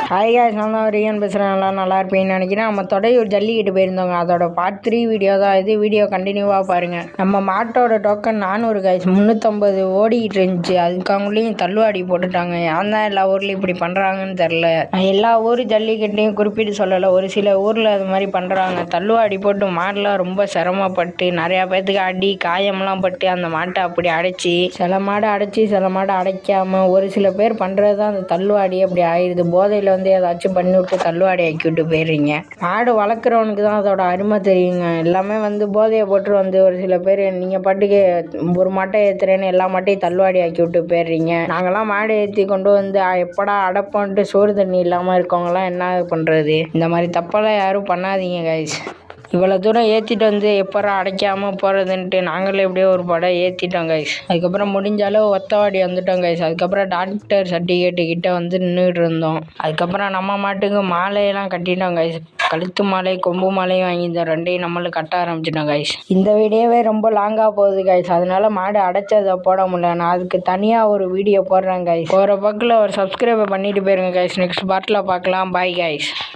Hi guys, நான் தான் ரியன் பேசுகிறேன். நல்லா இருப்பீங்கன்னு நினைக்கிறேன். நம்ம தொடையூர் ஜல்லிக்கிட்டு போயிருந்தோங்க. அதோட பார்ட் 3 வீடியோ தான் இது. வீடியோ கண்டினியூவாக பாருங்கள். நம்ம மாட்டோட டோக்கன் 400 காய்ஸ், 350 ஓடிக்கிட்டு இருந்துச்சு. அதுக்காங்களையும் தள்ளுவாடி போட்டுட்டாங்க. ஏன் தான் எல்லா ஊர்லேயும் இப்படி பண்ணுறாங்கன்னு தெரில. எல்லா ஊர் ஜல்லிக்கட்டையும் குறிப்பிட்டு சொல்லலை, ஒரு சில ஊரில் அது மாதிரி பண்ணுறாங்க. தள்ளுவாடி போட்டு மாடெலாம் ரொம்ப சிரமப்பட்டு நிறையா பேர்த்துக்கு அடி காயம்லாம் பட்டு அந்த மாட்டை அப்படி அடைச்சி, சில மாடை அடைச்சி சில மாடை அடைக்காமல் ஒரு சில பேர் பண்ணுறது தான் அந்த தள்ளுவாடி அப்படி ஆயிடுது. போதையில் ஏதாச்சும் பண்ணி விட்டு தள்ளுவாடி ஆக்கி விட்டு போயிடுறீங்க. மாடு வளர்க்குறவனுக்கு தான் அதோட அருமை தெரியுங்க. எல்லாமே போதையை போட்டு ஒரு சில பேர் நீங்கள் பாட்டுக்கு ஒரு மாட்டை ஏற்றுறேன்னு எல்லா மாட்டையும் தள்ளுவாடி ஆக்கி விட்டு போயிடுறீங்க. நாங்கள்லாம் மாடு ஏற்றி கொண்டு எப்படா அடைப்போன்ட்டு சோறு தண்ணி இல்லாமல் இருக்கவங்களாம் என்ன பண்ணுறது? இந்த மாதிரி தப்பெல்லாம் யாரும் பண்ணாதீங்க கைஸ். இவ்வளோ தூரம் ஏற்றிட்டு எப்போ அடைக்காமல் போகிறதுன்ட்டு நாங்களே எப்படியோ ஒரு படம் ஏற்றிட்டோம் கைஸ். அதுக்கப்புறம் முடிஞ்சாலும் ஒத்தவாடி வந்துட்டோம் கைஸ். அதுக்கப்புறம் டாக்டர் சர்டிஃபிகேட்டுக்கிட்ட நின்றுட்டு இருந்தோம். அதுக்கப்புறம் நம்ம மாட்டுக்கு மாலையெல்லாம் கட்டிட்டோம் கைஸ். கழுத்து மாலை கொம்பு மாலையும் வாங்கி இந்த ரெண்டையும் நம்மளும் கட்ட ஆரம்பிச்சிட்டோம் கைஸ். இந்த வீடியோவே ரொம்ப லாங்காக போகுது கைஸ். அதனால மாடு அடைச்சதை போட முடியல. நான் அதுக்கு தனியாக ஒரு வீடியோ போடுறேன் கைஸ். போகிற பக்கில் ஒரு சப்ஸ்கிரைப் பண்ணிட்டு போயிருங்க கைஸ். நெக்ஸ்ட் பார்ட்டில் பார்க்கலாம். Bye guys.